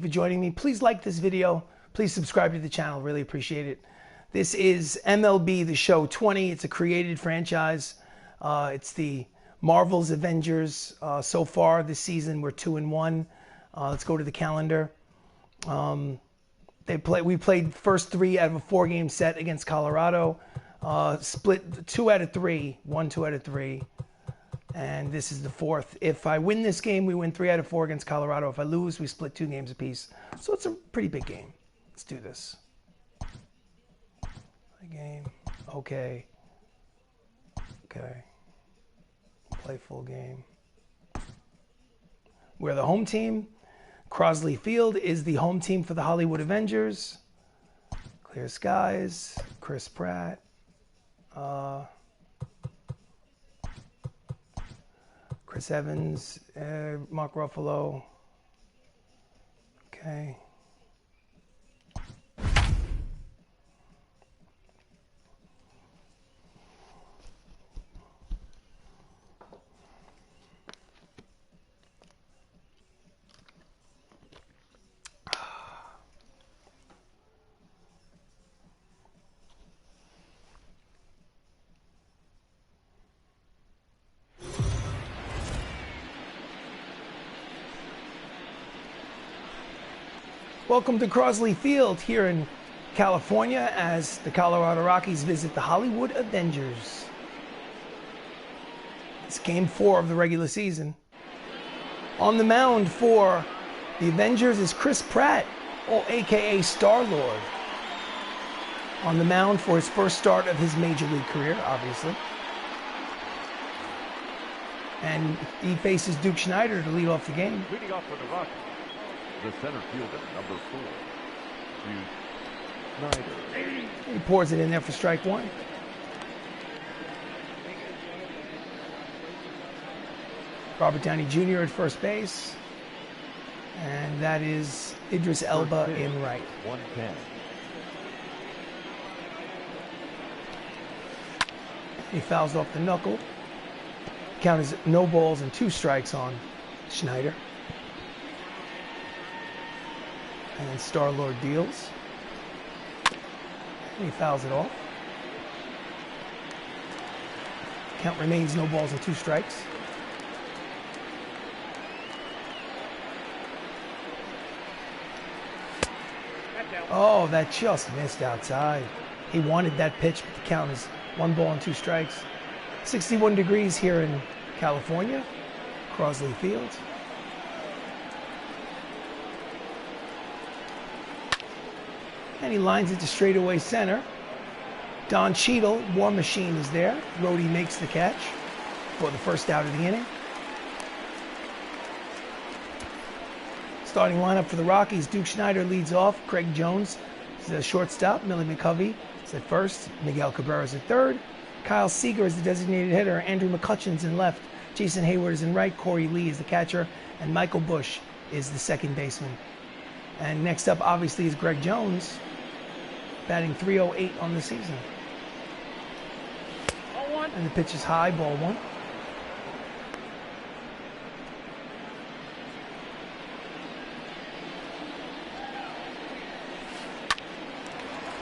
For joining me. Please like this video. Please subscribe to the channel. Really appreciate it. This is MLB The Show 20. It's a created franchise. It's the Marvel's Avengers. So far this season, we're 2-1. Let's go to the calendar. We played first 3 out of a 4-game set against Colorado. Split 2 out of 3. Won 2 out of 3. And this is the 4th. If I win this game, we win 3 out of 4 against Colorado. If I lose, we split 2 games apiece. So it's a pretty big game. Let's do this. Play game. Okay. Okay. Play full game. We're the home team. Crosley Field is the home team for the Hollywood Avengers. Clear skies. Chris Pratt. Chris Evans, Mark Ruffalo. Okay. Welcome to Crosley Field here in California as the Colorado Rockies visit the Hollywood Avengers. It's game 4 of the regular season. On the mound for the Avengers is Chris Pratt, aka Star-Lord. On the mound for his first start of his major league career, obviously. And he faces Duke Schneider to lead off the game. Leading off for the Rockies, the center fielder, number 4, Duke Schneider. He pours it in there for strike 1. Robert Downey Jr. at first base. And that is Idris Elba in right. 110. He fouls off the knuckle. Count is no balls and 2 strikes on Schneider. And Star-Lord deals. And he fouls it off. Count remains no balls and 2 strikes. Oh, that just missed outside. He wanted that pitch, but the count is 1 ball and 2 strikes. 61 degrees here in California, Crosley Field. And he lines it to straightaway center. Don Cheadle, War Machine, is there. Rhodey makes the catch for the first out of the inning. Starting lineup for the Rockies, Duke Schneider leads off. Craig Jones is the shortstop. Millie McCovey is at first. Miguel Cabrera is at third. Kyle Seager is the designated hitter. Andrew McCutcheon's in left. Jason Hayward is in right. Corey Lee is the catcher. And Michael Bush is the second baseman. And next up, obviously, is Greg Jones, batting .308 on the season. And the pitch is high, ball 1.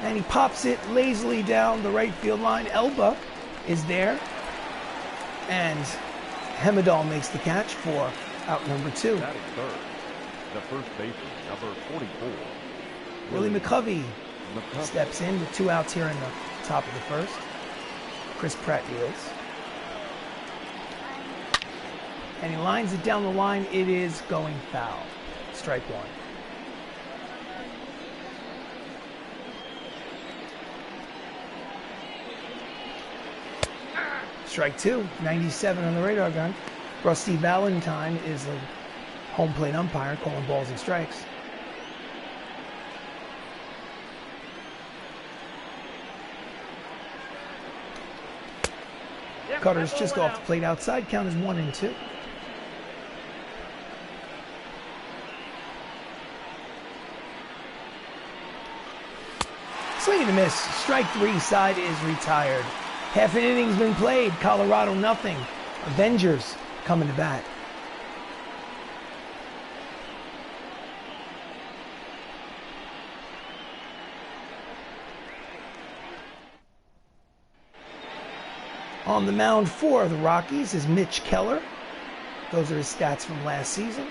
And he pops it lazily down the right field line. Elba is there. And Hemidall makes the catch for out number 2. Batting third, the first baseman, number 44. Willie McCovey steps in with 2 outs here in the top of the first. Chris Pratt deals. And he lines it down the line. It is going foul. Strike 1. Strike 2. 97 on the radar gun. Rusty Valentine is a home plate umpire calling balls and strikes. Cutter's just off the plate outside. Count is 1 and 2. Swing and a miss. Strike 3. Side is retired. Half an inning's been played. Colorado nothing. Avengers coming to bat. On the mound for the Rockies is Mitch Keller. Those are his stats from last season.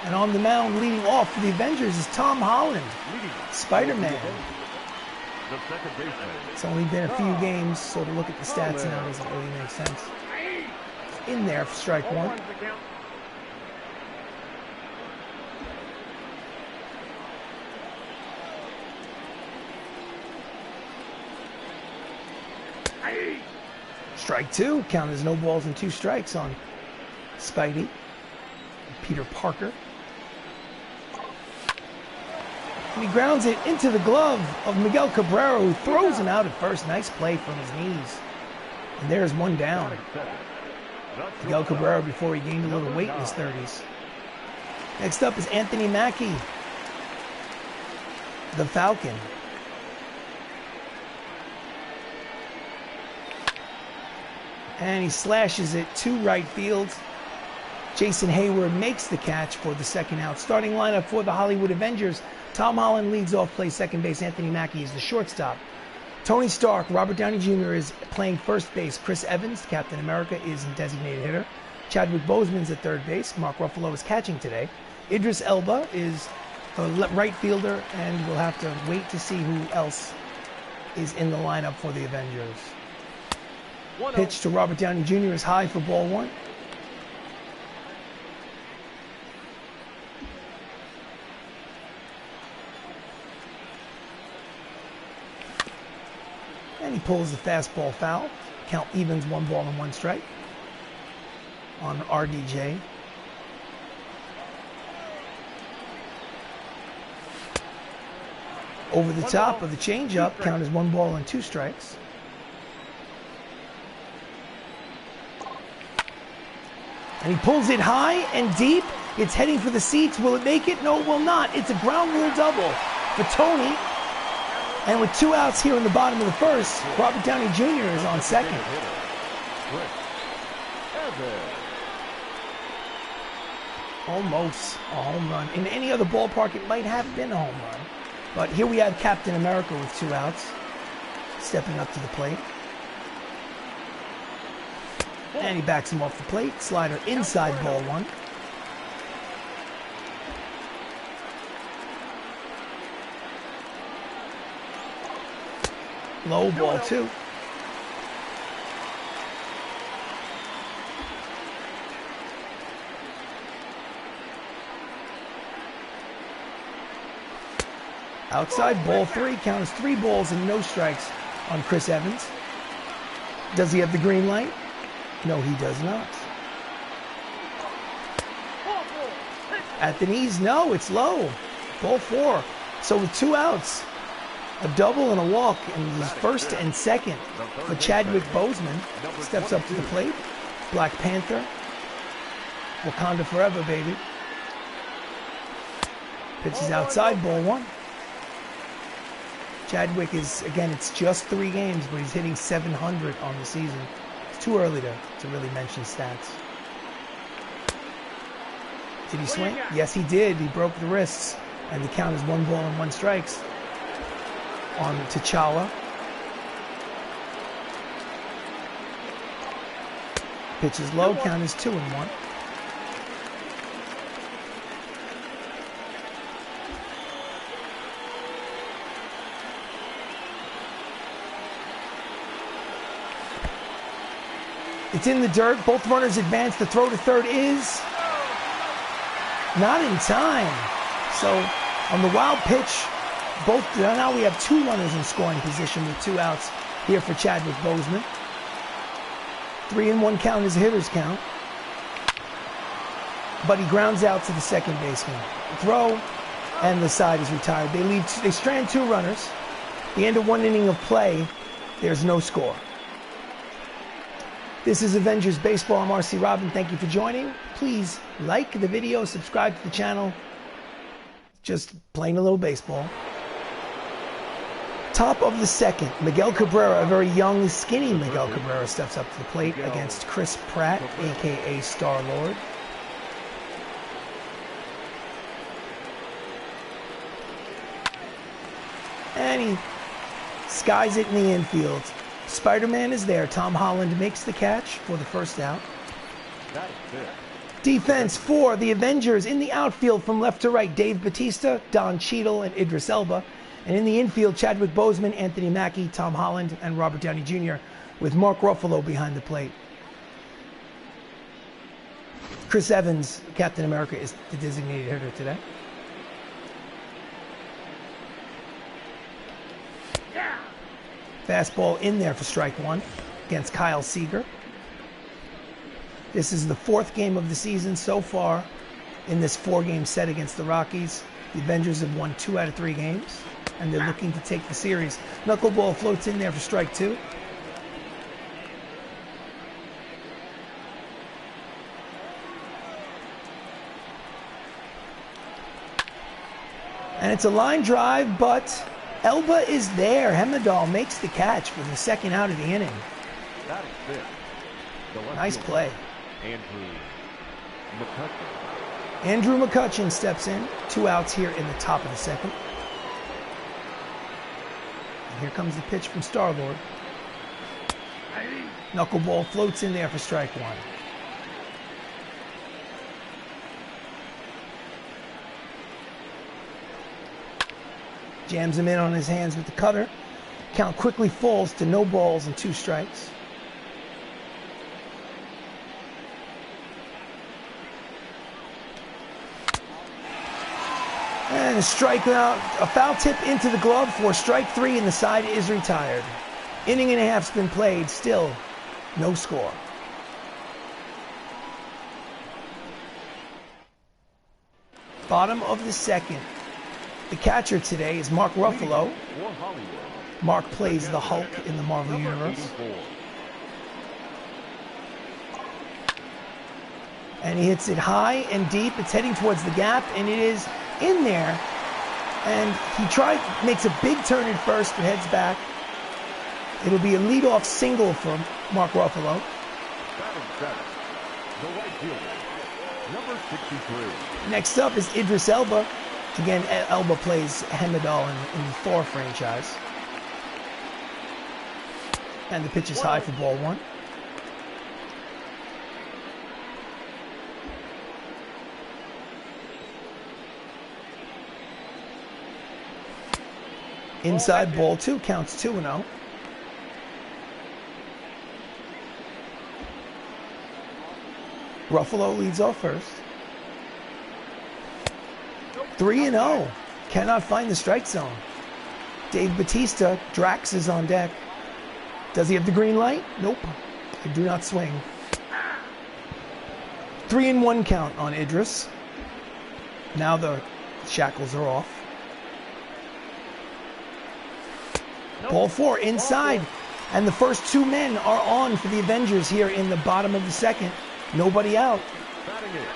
And on the mound leading off for the Avengers is Tom Holland, Spider-Man. The second baseman. It's only been a few games, so to look at the stats now doesn't really make sense. In there for strike one. Strike two. Count as no balls and 2 strikes on Spidey. Peter Parker. And he grounds it into the glove of Miguel Cabrera, who throws him out at first. Nice play from his knees. And there's one down. Miguel Cabrera before he gained a little weight in his 30s. Next up is Anthony Mackie, the Falcon. And he slashes it to right field. Jason Hayward makes the catch for the second out. Starting lineup for the Hollywood Avengers. Tom Holland leads off, plays second base. Anthony Mackie is the shortstop. Tony Stark, Robert Downey Jr. is playing first base. Chris Evans, Captain America, is in designated hitter. Chadwick Boseman's at third base. Mark Ruffalo is catching today. Idris Elba is a right fielder, and we'll have to wait to see who else is in the lineup for the Avengers. Pitch to Robert Downey Jr. is high for ball one. And he pulls the fastball foul. Count evens, 1 ball and 1 strike on RDJ. Over the top of the changeup, count as 1 ball and 2 strikes. And he pulls it high and deep. It's heading for the seats. Will it make it? No, it will not. It's a ground rule double for Tony. And with 2 outs here in the bottom of the first, Robert Downey Jr. is on second. Almost a home run. In any other ballpark, it might have been a home run. But here we have Captain America with 2 outs, stepping up to the plate. And he backs him off the plate. Slider inside ball one. Low ball 2. Outside ball 3. Count as 3 balls and no strikes on Chris Evans. Does he have the green light? No, he does not. At the knees, no, it's low. Ball 4. So with 2 outs, a double and a walk, and his first and second for Chadwick Boseman. Steps up to the plate. Black Panther. Wakanda forever, baby. Pitches outside, ball 1. Chadwick is, again, it's just 3 games, but he's hitting 700 on the season. It's too early to really mention stats. Did he swing? Yes, he did. He broke the wrists, and the count is 1 ball and 1 strikes on T'Challa. Pitch is low, count is 2-1. It's in the dirt. Both runners advance. The throw to third is not in time. So on the wild pitch, now we have 2 runners in scoring position with 2 outs here for Chadwick Boseman. 3-1 count is a hitter's count. But he grounds out to the second baseman. Throw, and the side is retired. They strand 2 runners. The end of 1 inning of play, there's no score. This is Avengers Baseball. I'm RC Robbin. Thank you for joining. Please like the video, subscribe to the channel. Just playing a little baseball. Top of the second, Miguel Cabrera, a very young, skinny Miguel Cabrera, steps up to the plate against Chris Pratt, a.k.a. Star-Lord. And he skies it in the infield. Spider-Man is there. Tom Holland makes the catch for the first out. That is it. Defense for the Avengers in the outfield from left to right, Dave Batista, Don Cheadle, and Idris Elba. And in the infield, Chadwick Boseman, Anthony Mackie, Tom Holland, and Robert Downey Jr. with Mark Ruffalo behind the plate. Chris Evans, Captain America, is the designated hitter today. Fastball in there for strike one against Kyle Seager. This is the fourth game of the season so far in this four-game set against the Rockies. The Avengers have won 2 out of 3 games, and they're looking to take the series. Knuckleball floats in there for strike two. And it's a line drive, but Elba is there. Hemidall makes the catch for the second out of the inning. That is it. Nice play. Andrew McCutcheon. Andrew McCutcheon steps in. 2 outs here in the top of the second. And here comes the pitch from Star-Lord. Knuckleball floats in there for strike one. Jams him in on his hands with the cutter. Count quickly falls to no balls and 2 strikes. And a strikeout, a foul tip into the glove for strike 3, and the side is retired. Inning and a half's been played, still no score. Bottom of the second. The catcher today is Mark Ruffalo. Mark plays the Hulk in the Marvel Universe. And he hits it high and deep. It's heading towards the gap, and it is in there. And he makes a big turn at first, but heads back. It'll be a leadoff single for Mark Ruffalo. The right fielder, number 63. Next up is Idris Elba. Again, Elba plays Hemidall in the Thor franchise. And the pitch is high for ball one. Inside ball two, counts 2-0. Ruffalo leads off first. 3-0. Cannot find the strike zone. Dave Batista, Drax is on deck. Does he have the green light? Nope. I do not swing. 3-1 count on Idris. Now the shackles are off. Ball 4 inside. And the first 2 men are on for the Avengers here in the bottom of the second. Nobody out. Batting it,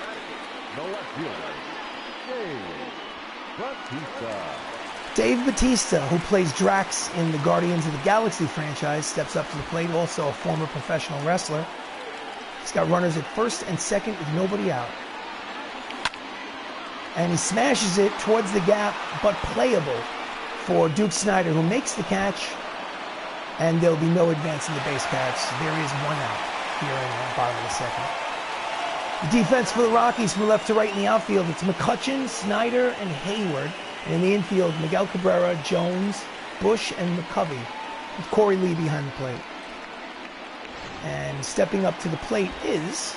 the left fielder, Batista. Dave Batista, who plays Drax in the Guardians of the Galaxy franchise, steps up to the plate, also a former professional wrestler. He's got runners at first and second with nobody out. And he smashes it towards the gap, but playable for Duke Snider, who makes the catch, and there'll be no advance in the base paths. There is 1 out here in the bottom of the second. The defense for the Rockies from left to right in the outfield, it's McCutcheon, Snider, and Hayward. And in the infield, Miguel Cabrera, Jones, Bush, and McCovey, with Corey Lee behind the plate. And stepping up to the plate is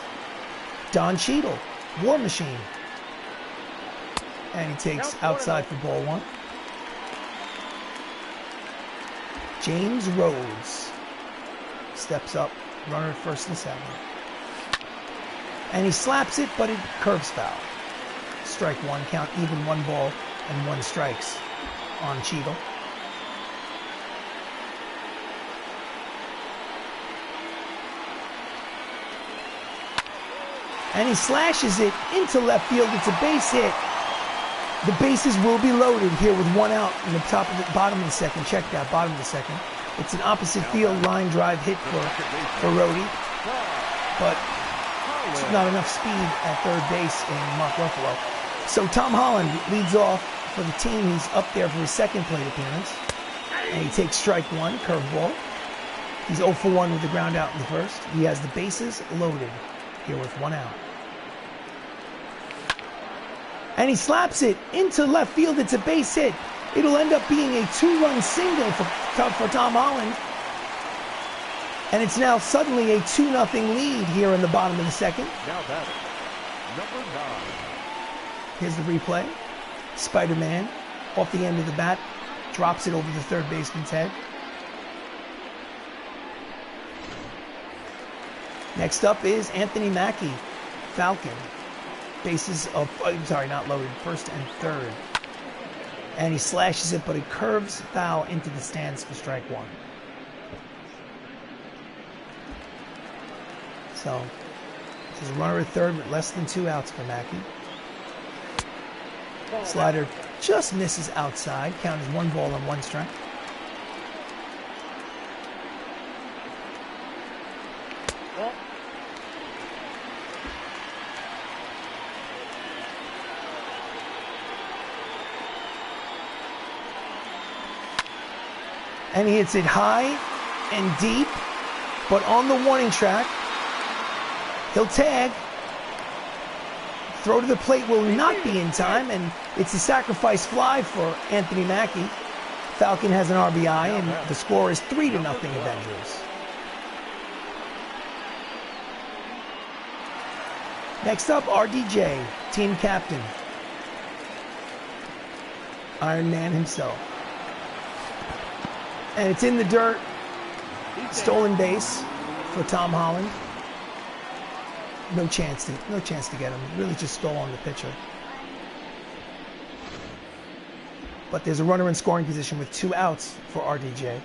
Don Cheadle, War Machine. And he takes outside for ball 1. James Rhodes steps up, runner at first and second. And he slaps it, but it curves foul. Strike 1, count even 1 ball and 1 strikes on Cheadle. And he slashes it into left field. It's a base hit. The bases will be loaded here with 1 out in the bottom of the second. Check that, bottom of the second. It's an opposite field line drive hit for Rhodey. But not enough speed at third base in Mark Ruffalo. So Tom Holland leads off for the team. He's up there for his second plate appearance. And he takes strike 1, curveball. He's 0 for 1 with the ground out in the first. He has the bases loaded here with 1 out. And he slaps it into left field. It's a base hit. It'll end up being a 2-run single for Tom Holland. And it's now suddenly a 2-0 lead here in the bottom of the second. Now batting, number 9. Here's the replay. Spider-Man off the end of the bat, drops it over the third baseman's head. Next up is Anthony Mackie, Falcon. Bases of, sorry, not loaded, first and third. And he slashes it, but it curves foul into the stands for strike 1. So, there's a runner at third with less than 2 outs for Mackie. Slider just misses outside. Count is 1 ball and 1 strike. And he hits it high and deep, but on the warning track, he'll tag. Throw to the plate will not be in time, and it's a sacrifice fly for Anthony Mackie. Falcon has an RBI, and the score is 3-0 Avengers. Next up, RDJ, team captain. Iron Man himself. And it's in the dirt. Stolen base for Tom Holland. No chance to get him. Really just stole on the pitcher. But there's a runner in scoring position with 2 outs for RDJ.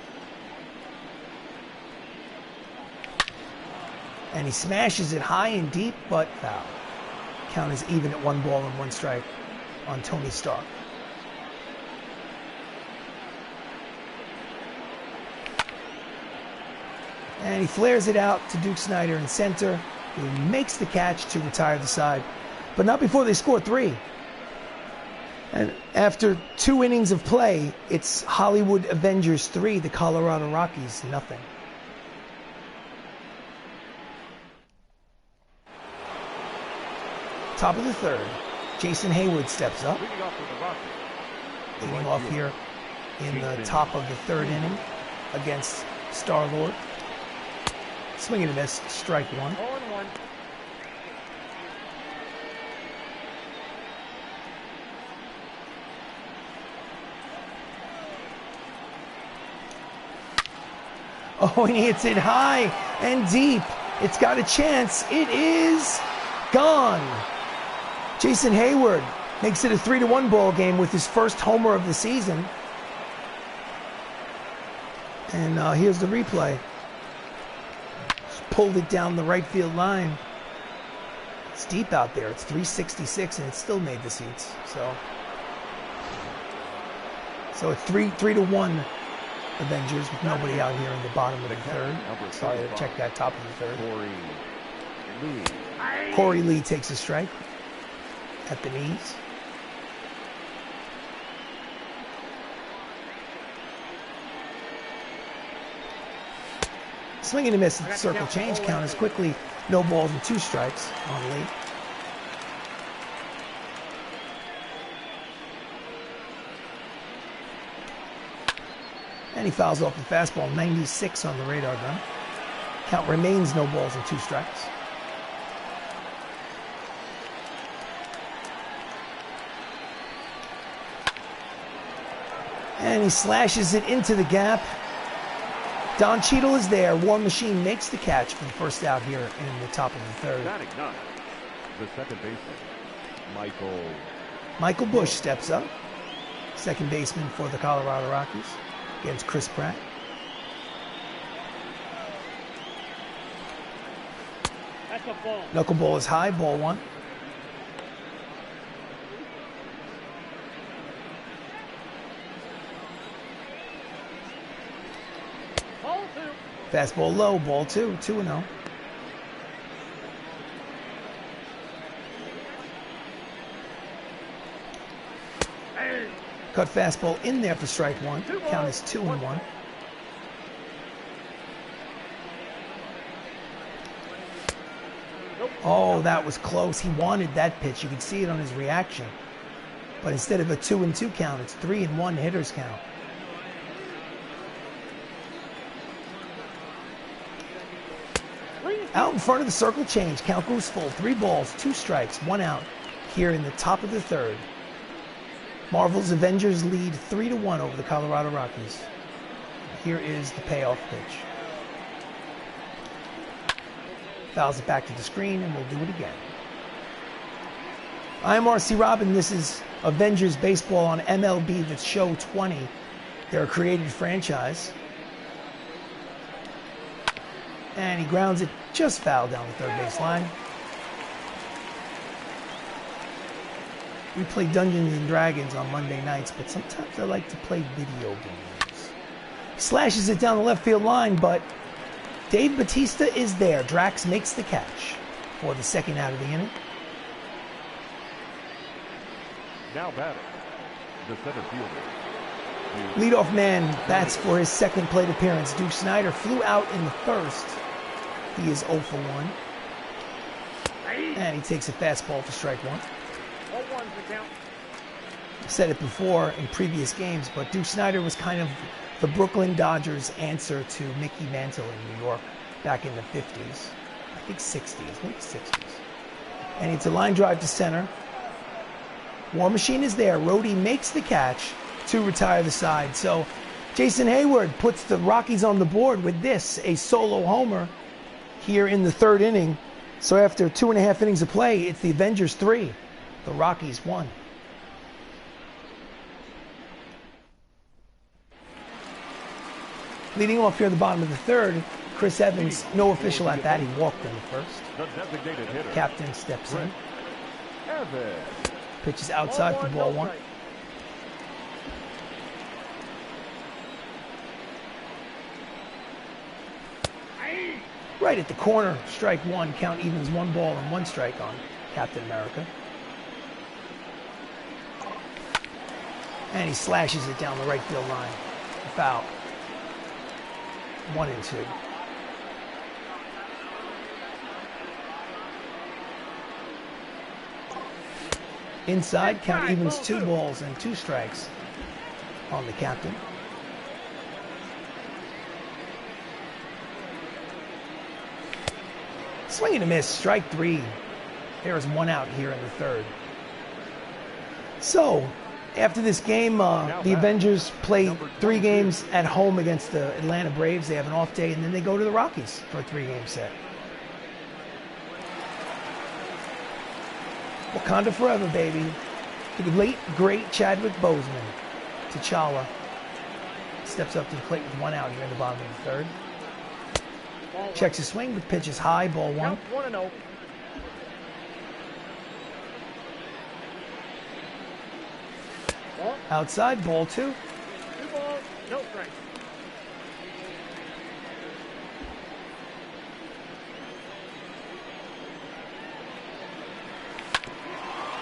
And he smashes it high and deep, but foul. Count is even at 1 ball and 1 strike on Tony Stark. And he flares it out to Duke Snider in center, who makes the catch to retire the side, but not before they score 3. And after 2 innings of play, it's Hollywood Avengers 3, the Colorado Rockies 0. Top of the third, Jason Hayward steps up, leading off here in the top of the 3rd inning against Star-Lord. Swing and a miss, strike 1. Oh, and he hits it high and deep. It's got a chance. It is gone. Jason Hayward makes it a 3-1 ball game with his first homer of the season. And here's the replay. Pulled it down the right field line. It's deep out there. It's 366, and it still made the seats. So it's 3-1 Avengers with nobody out here in the bottom of the third. Sorry to check that top of the third. Corey Lee takes a strike at the knees. Swing and a miss at the circle change. Count is quickly no balls and 2 strikes on Lee. And he fouls off the fastball, 96 on the radar gun. Count remains no balls and 2 strikes. And he slashes it into the gap. Don Cheadle is there. War Machine makes the catch for the first out here in the top of the 3rd. The second baseman, Michael Bush steps up. Second baseman for the Colorado Rockies against Chris Pratt. That's a ball. Knuckleball is high, ball 1. Fastball low, ball 2, 2-0. Cut fastball in there for strike 1. Count is 2-1. Oh, that was close. He wanted that pitch. You could see it on his reaction. But instead of a 2-2 count, it's 3-1 hitters count. Out in front of the circle change. Count goes full. 3 balls, 2 strikes, 1 out here in the top of the third. Marvel's Avengers lead 3-1 over the Colorado Rockies. Here is the payoff pitch. Fouls it back to the screen, and we'll do it again. I'm RC Robbin. This is Avengers Baseball on MLB. That's show 20. They're a created franchise. And he grounds it just foul down the third base line. We play Dungeons and Dragons on Monday nights, but sometimes I like to play video games. Slashes it down the left field line, but Dave Batista is there. Drax makes the catch for the second out of the inning. Now batting, the center fielder. Leadoff man bats for his second plate appearance. Duke Snider flew out in the first. He is 0 for 1. And he takes a fastball for strike 1. I've said it before in previous games, but Duke Snider was kind of the Brooklyn Dodgers' answer to Mickey Mantle in New York back in the 50s. I think 60s, maybe 60s. And it's a line drive to center. War Machine is there. Rhodey makes the catch to retire the side. So Jason Hayward puts the Rockies on the board with this, a solo homer here in the third inning. So after 2.5 innings of play, it's the Avengers 3, the Rockies 1. Leading off here at the bottom of the third, Chris Evans, no official at bat. He walked in the first. The designated hitter. Captain steps in. Evans. Pitches outside for ball 1. Right at the corner, strike 1. Count evens 1 ball and 1 strike on Captain America. And he slashes it down the right field line. Foul. 1-2. Inside, count evens 2 balls and 2 strikes on the captain. Swing and a miss, strike 3. There is 1 out here in the third. So, after this game, the Avengers play 3 games at home against the Atlanta Braves. They have an off day, and then they go to the Rockies for a 3-game set. Wakanda forever, baby. The late, great Chadwick Boseman. T'Challa steps up to the plate with 1 out here in the bottom of the third. Checks his swing, but pitches high, ball 1. 1-0. Outside, ball 2. 2 balls, no strikes.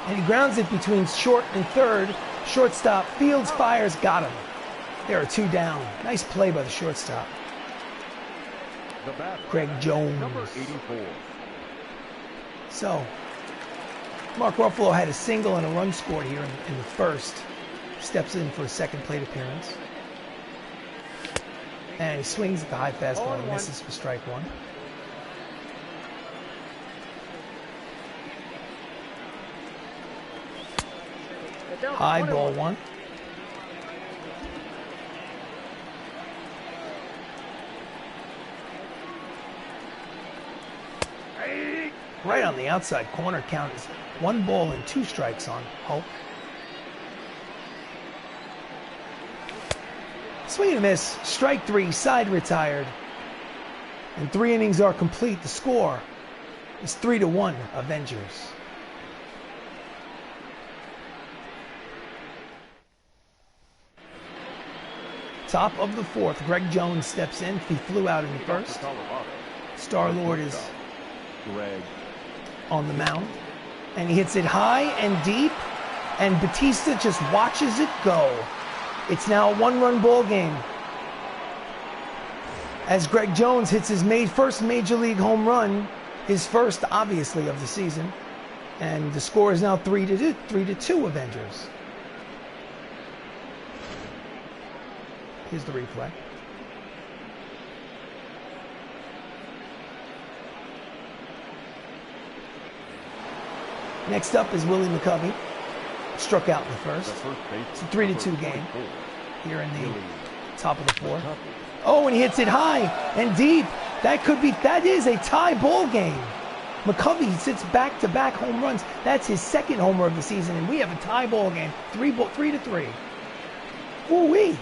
And he grounds it between short and third. Shortstop, Fields fires, got him. There are 2 down. Nice play by the shortstop. The batter, Craig Jones. number 84. So, Mark Ruffalo had a single and a run scored here in the first. Steps in for a second plate appearance. And he swings at the high fastball and misses for strike 1. High, ball 1. Right on the outside corner, count is 1 ball and 2 strikes on Hulk. Swing and a miss, strike 3, side retired. And 3 innings are complete. The score is 3-1 Avengers. Top of the 4th, Greg Jones steps in. He flew out in the first. Star-Lord is Greg on the mound. And he hits it high and deep. And Batista just watches it go. It's now a 1-run ball game. As Greg Jones hits his first Major League home run His first, obviously, of the season. And the score is now 3-2 Avengers. Here's the replay. Next up is Willie McCovey. Struck out in the first. It's a 3-2 game here in the top of the fourth. Oh, and he hits it high and deep. That is a tie ball game. McCovey sits back-to-back home runs. That's his second homer of the season, and we have a tie ball game, 3-3. Ooh-wee.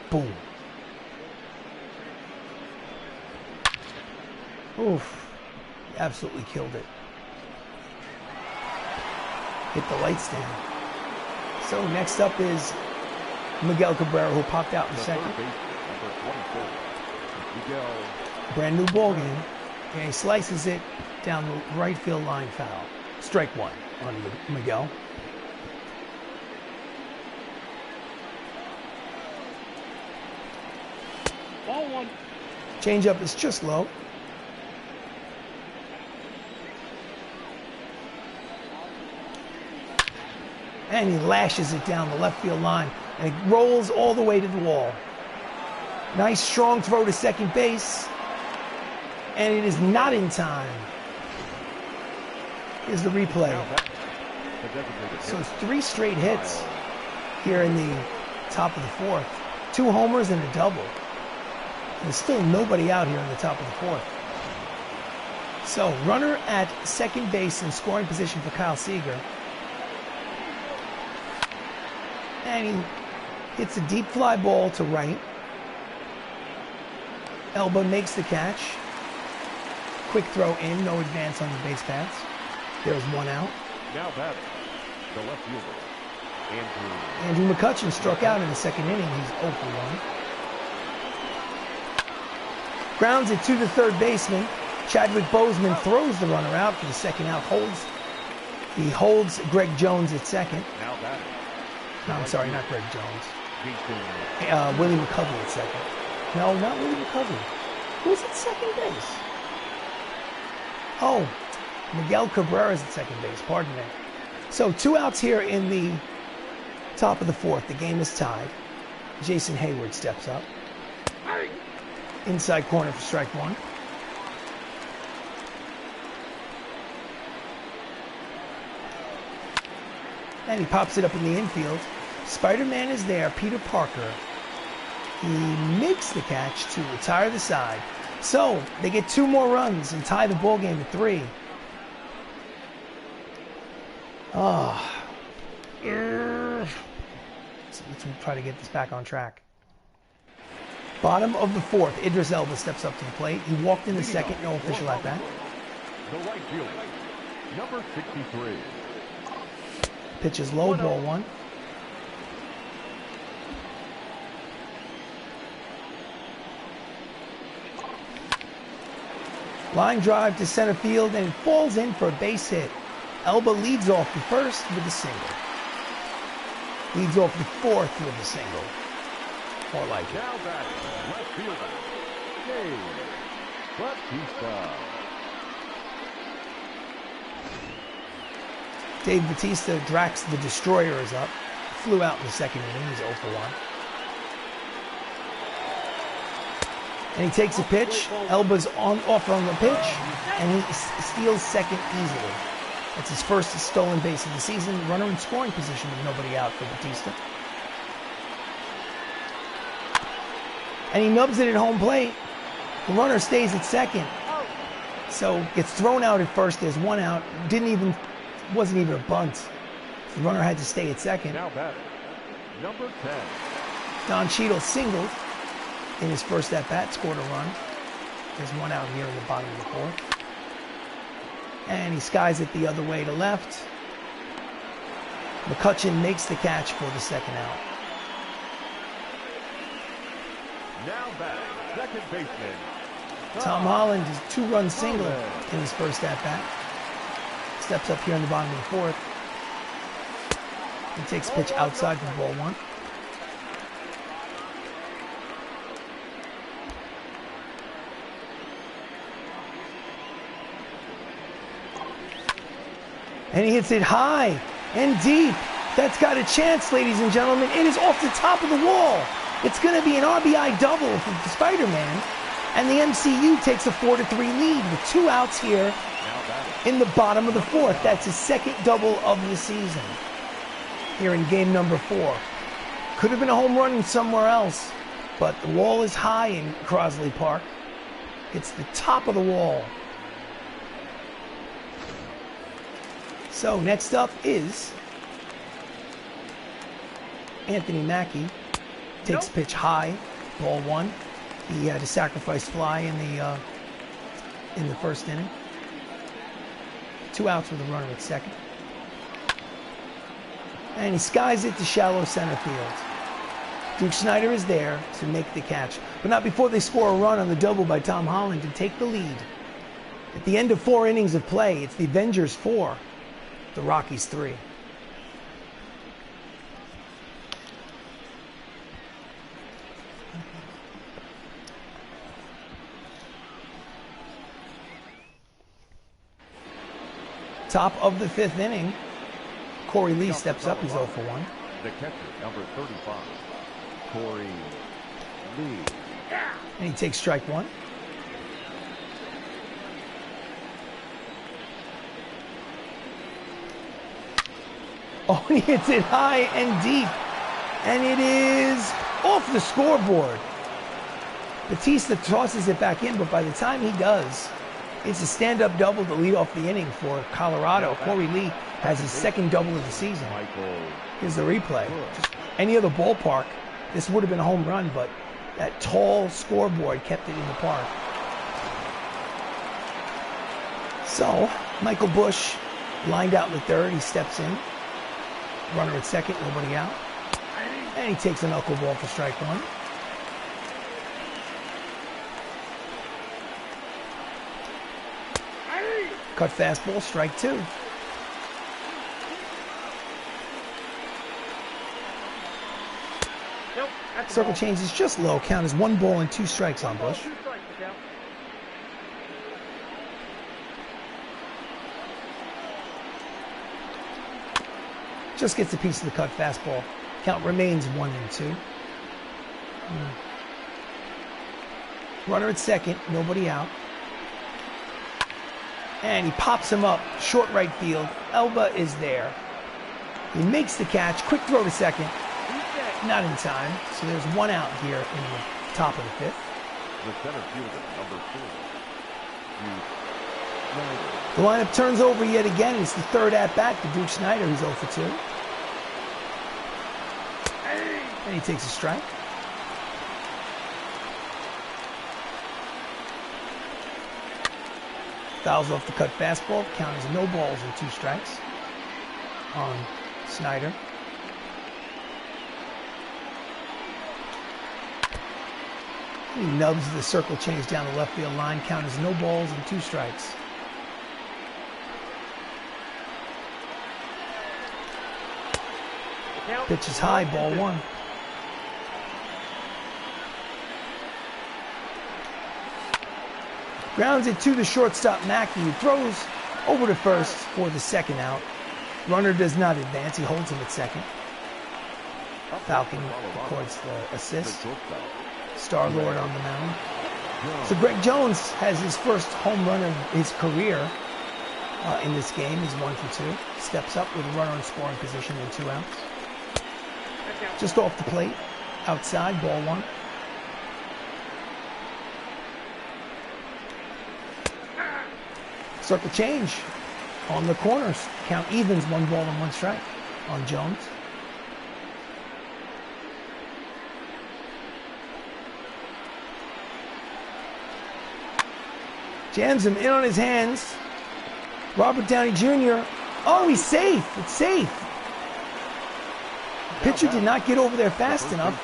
Boom. Oof. Absolutely killed it. Hit the light stand. So next up is Miguel Cabrera, who popped out in second. Brand new ball game. And he slices it down the right field line, foul. Strike one on Miguel. Ball one. Changeup is just low. And he lashes it down the left field line. And it rolls all the way to the wall. Nice strong throw to second base. And it is not in time. Here's the replay. So it's 3 straight hits here in the top of the fourth. 2 homers and a double. There's still nobody out here in the top of the fourth. So runner at second base in scoring position for Kyle Seager. And he hits a deep fly ball to right. Elba makes the catch. Quick throw in, no advance on the base paths. There's one out. Now batting, the left fielder, Andrew McCutchen struck out in the second inning. He's 0 for 1. Grounds it to the third baseman. Chadwick Boseman throws the runner out for the second out. He holds Greg Jones at second. Now batting. No, I'm sorry, not Greg Jones. Willie McCovey at second. No, not Willie McCovey. Who's at second base? Oh, Miguel Cabrera's at second base. Pardon me. So 2 outs here in the top of the fourth. The game is tied. Jason Hayward steps up. Inside corner for strike one. And he pops it up in the infield. Spider-Man is there. Peter Parker. He makes the catch to retire the side. So they get 2 more runs and tie the ball game at 3. So let's try to get this back on track. Bottom of the fourth, Idris Elba steps up to the plate. He walked in the second, no official at bat. The right fielder, number 63. Pitches low, ball 1. Line drive to center field, and it falls in for a base hit. Elba leads off the first with a single. Leads off the fourth with a single. More like it. Now back, left fielder, Batista. Dave Batista, Drax the Destroyer, is up. Flew out in the second inning. He's 0 for 1. And he takes a pitch. Elba's off on the pitch, and he steals second easily. That's his first stolen base of the season. Runner in scoring position with nobody out for Batista. And he nubs it at home plate. The runner stays at second. So gets thrown out at first. There's 1 out. Wasn't even a bunt. The runner had to stay at second. Now batting, number 10. Don Cheadle singled in his first at-bat, scored a run. There's 1 out here in the bottom of the fourth. And he skies it the other way to left. McCutchen makes the catch for the second out. Now batting, second baseman, Tom Holland is 2-run single in his first at-bat. Steps up here in the bottom of the fourth. He takes a pitch outside for ball 1. And he hits it high and deep. That's got a chance, ladies and gentlemen. It is off the top of the wall. It's going to be an RBI double for Spider-Man. And the MCU takes a 4-3 lead with 2 outs here in the bottom of the 4th. That's his second double of the season here in game number 4. Could have been a home run somewhere else, but the wall is high in Crosley Park. It's the top of the wall. So next up is Anthony Mackie. Takes pitch high, ball 1. He had a sacrifice fly in the first inning. 2 outs with a runner at second. And he skies it to shallow center field. Duke Snider is there to make the catch, but not before they score a run on the double by Tom Holland to take the lead. At the end of 4 innings of play, it's the Avengers 4, the Rockies 3. Top of the 5th inning, Corey Lee steps up. He's 0 for 1. The catcher, number 35, Corey Lee. And he takes strike 1. Oh, and he hits it high and deep. And it is off the scoreboard. Batista tosses it back in, but by the time he does, it's a stand-up double to lead off the inning for Colorado. Corey Lee has his second double of the season. Here's the replay. Just any other ballpark, this would have been a home run, but that tall scoreboard kept it in the park. So, Michael Bush lined out in the 3rd. He steps in. Runner at second, nobody out. And he takes a knuckleball for strike 1. Cut fastball, strike 2. Circle change is just low. Count is 1 ball and 2 strikes on Bush. Just gets a piece of the cut fastball. Count remains 1 and 2. Runner at second, nobody out. And he pops him up, short right field. Elba is there. He makes the catch, quick throw to second. Not in time, so there's 1 out here in the top of the 5th. The center fielder, number 4, The lineup turns over yet again. It's the 3rd at-bat to Duke Snider, who's 0 for 2. And he takes a strike. Fouls off the cut fastball. Count is no balls and 2 strikes on Snider. He nubs the circle change down the left field line. Count is no balls and 2 strikes. Pitch is high, ball 1. Grounds it to the shortstop, Mackie, who throws over to first for the 2nd out. Runner does not advance. He holds him at second. Falcon records the assist. Star-Lord on the mound. So Greg Jones has his first home run of his career in this game. He's 1 for 2. Steps up with a runner in scoring position and 2 outs. Just off the plate, outside, ball 1. Circle change on the corners. Count evens, 1 ball and 1 strike on Jones. Jams him in on his hands. Robert Downey Jr. Oh, he's safe. It's safe. Pitcher did not get over there fast enough.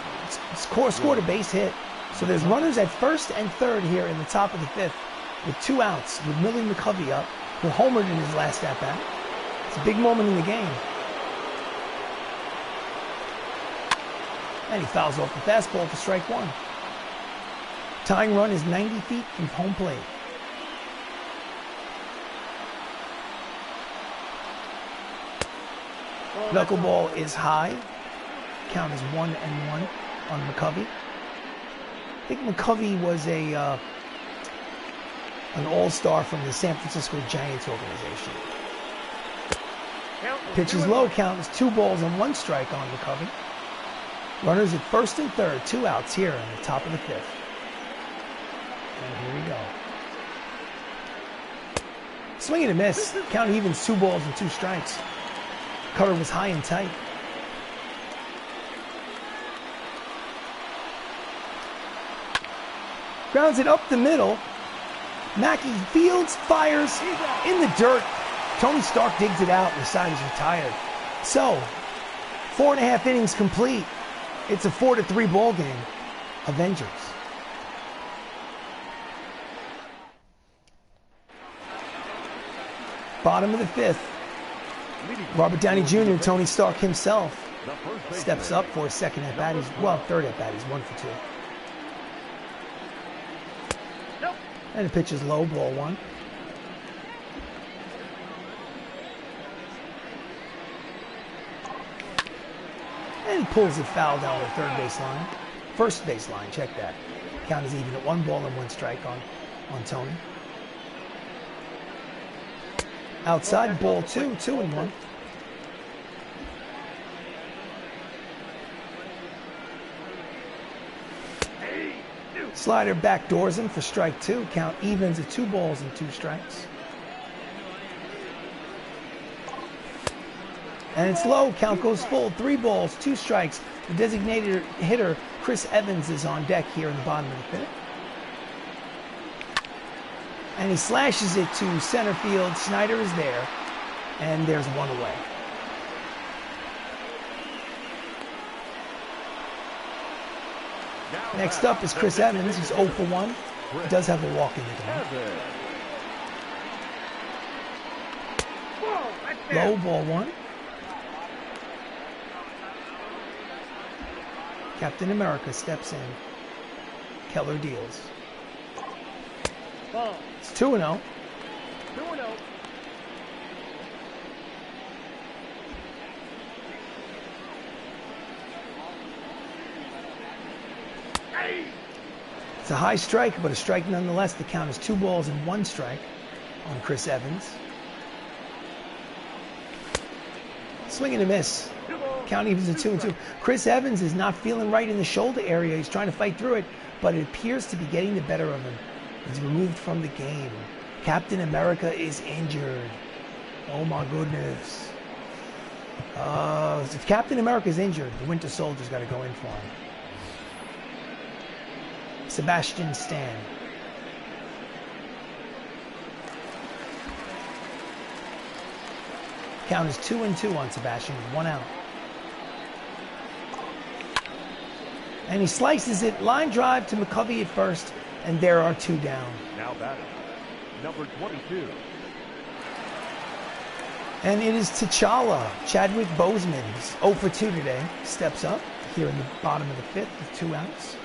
Scored a base hit. So there's runners at first and third here in the top of the 5th with 2 outs with Millie McCovey up, who homered in his last at-bat. It's a big moment in the game. And he fouls off the fastball for strike 1. Tying run is 90 feet from home plate. Knuckleball is high. Count is 1-1 on McCovey. I think McCovey was an all-star from the San Francisco Giants organization. Pitch is low. Count is 2 balls and 1 strike on McCovey. Runners at first and third. 2 outs here in the top of the 5th. And here we go. Swing and a miss. Count evens 2 balls and 2 strikes. Cover was high and tight. Grounds it up the middle. Mackie fields, fires in the dirt. Tony Stark digs it out and the side is retired. So, 4.5 innings complete. It's a 4-3 ball game. Avengers. Bottom of the 5th. Robert Downey Jr., Tony Stark himself, steps up for his second at bat. Third at bat. He's 1 for 2. And the pitch is low, ball 1. And he pulls it foul down the third baseline. First baseline, check that. Count is even at 1 ball and 1 strike on Tony. Outside, ball 2, 2-1. Slider backdoors him for strike 2. Count evens at 2 balls and 2 strikes. And it's low. Count goes full. 3 balls, 2 strikes. The designated hitter, Chris Evans, is on deck here in the bottom of the 5th. And he slashes it to center field. Snyder is there. And there's 1 away. Next up is Chris Evans. He's 0 for 1. He does have a walk in the game. Low, ball 1. Captain America steps in. Keller deals. It's 2-0. 2-0. It's a high strike, but a strike nonetheless. The count is 2 balls and 1 strike on Chris Evans. Swing and a miss. Count evens at 2-2. Chris Evans is not feeling right in the shoulder area. He's trying to fight through it, but it appears to be getting the better of him. He's removed from the game. Captain America is injured. Oh my goodness. If Captain America is injured, the Winter Soldier's got to go in for him. Sebastian Stan. Count is 2-2 on Sebastian, 1 out. And he slices it, line drive to McCovey at first, and there are 2 down. Now batting, number 22. And it is T'Challa, Chadwick Boseman. He's 0 for 2 today. Steps up here in the bottom of the 5th with 2 outs.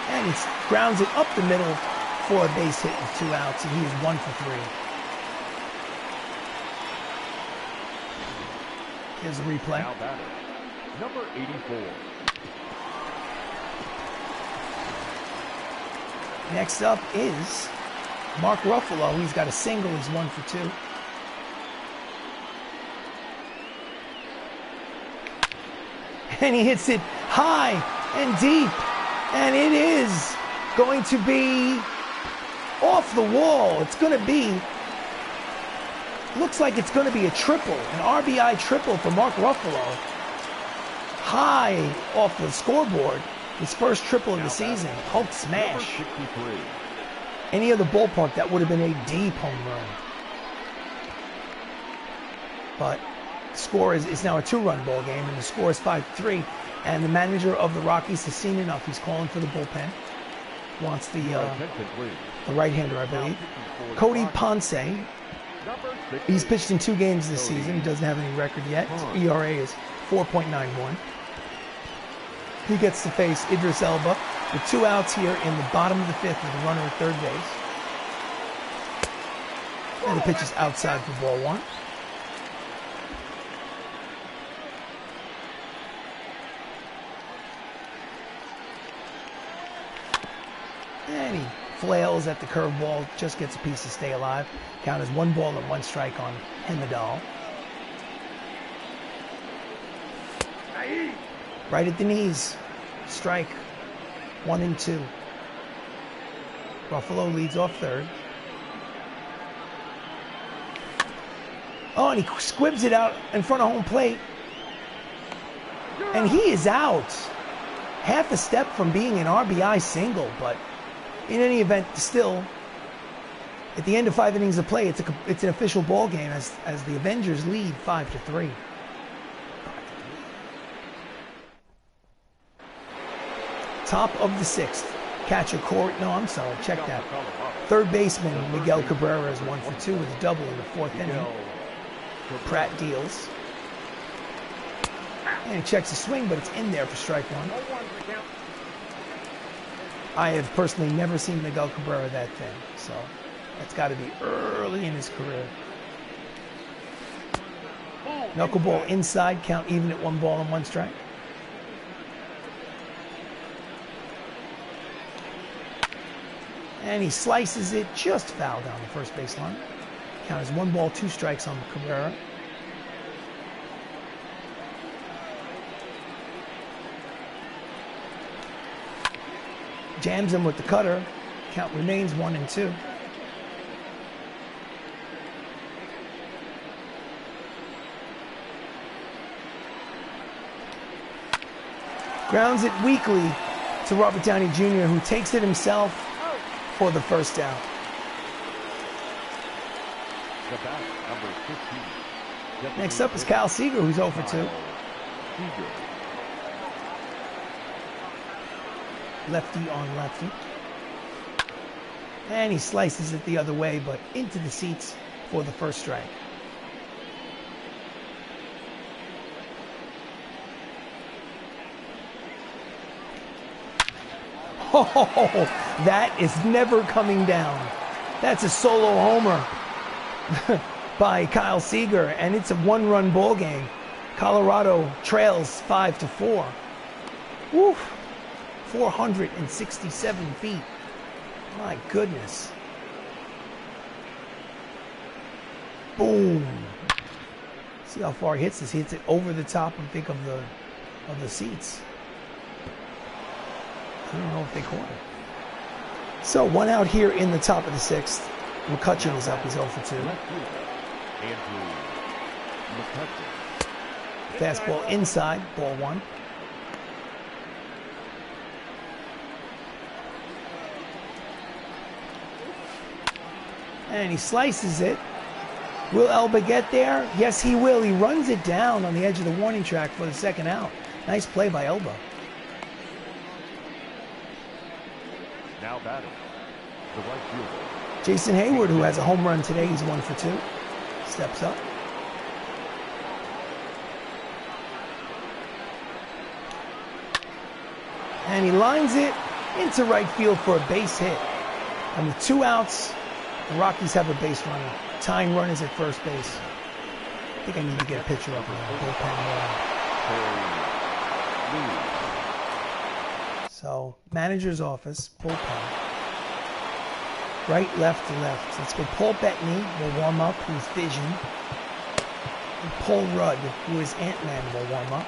And he grounds it up the middle for a base hit with 2 outs, and he is 1 for 3. Here's a replay. Now batting, number 84. Next up is Mark Ruffalo. He's got a single. He's 1 for 2. And he hits it high and deep. And it is going to be off the wall. It's going to be, looks like it's going to be a triple, an RBI triple for Mark Ruffalo. High off the scoreboard. His first triple of the season. Hulk smash. Any other ballpark, that would have been a deep home run. But the score is now a 2-run ball game, and the score is 5-3. And the manager of the Rockies has seen enough. He's calling for the bullpen. Wants the right-hander, I believe. Cody Ponce. He's pitched in 2 games this season. He doesn't have any record yet. His ERA is 4.91. He gets to face Idris Elba with 2 outs here in the bottom of the 5th with a runner at third base. And the pitch is outside for ball one. And he flails at the curveball, just gets a piece to stay alive. Count as 1 ball and 1 strike on Hemidall. Right at the knees. Strike. 1 and 2. Ruffalo leads off third. Oh, and he squibs it out in front of home plate. And he is out. Half a step from being an RBI single, but in any event, still, at the end of 5 innings of play, it's an official ball game as the Avengers lead 5-3. Top of the 6th. Catcher Court. No, I'm sorry. Check that. Third baseman Miguel Cabrera is 1 for 2 with a double in the 4th inning. Pratt deals. And he checks the swing, but it's in there for strike 1. I have personally never seen Miguel Cabrera that thin, so that's got to be early in his career. Knuckleball inside, count even at 1 ball and 1 strike. And he slices it just foul down the first baseline. Count as 1 ball, 2 strikes on Cabrera. Jams him with the cutter. Count remains 1 and 2. Grounds it weakly to Robert Downey Jr., who takes it himself for the first down. Next up is Kyle Seager, who's 0 for 2. Lefty on lefty. And he slices it the other way, but into the seats for the first strike. Oh, that is never coming down. That's a solo homer by Kyle Seager, and it's a 1-run ball game. Colorado trails 5-4. Woo! 467 feet. My goodness. Boom. See how far he hits this. He hits it over the top, I think, of the seats. I don't know if they caught it. So 1 out here in the top of the 6th. McCutcheon is up. He's 0 for 2. Fastball inside, ball 1. And he slices it. Will Elba get there? Yes, he will. He runs it down on the edge of the warning track for the 2nd out. Nice play by Elba. Now batting, the right fielder. Jason Hayward, who has a home run today, he's 1 for 2. Steps up. And he lines it into right field for a base hit. And with 2 outs, the Rockies have a base runner. Tying run is at first base. I think I need to get a picture of the bullpen. So, manager's office, bullpen. Right, left, to left. So let's go. Paul Bettany will warm up, who's Vision. And Paul Rudd, who is Ant-Man, will warm up.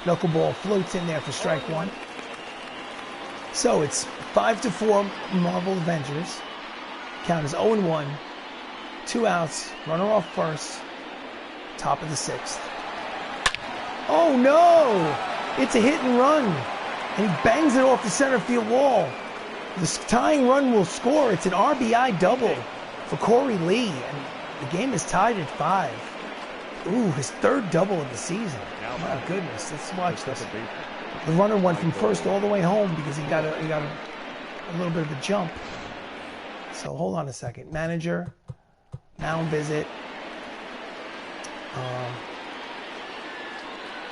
Knuckleball floats in there for strike 1. So it's 5-4 Marvel Avengers. Count is 0-1. 2 outs. Runner off first. Top of the 6th. Oh no! It's a hit and run. And he bangs it off the center field wall. The tying run will score. It's an RBI double for Corey Lee. And the game is tied at 5. Ooh, his 3rd double of the season. My goodness, let's watch this. The runner went from first all the way home because he got a little bit of a jump. So hold on a second. Manager, mound visit.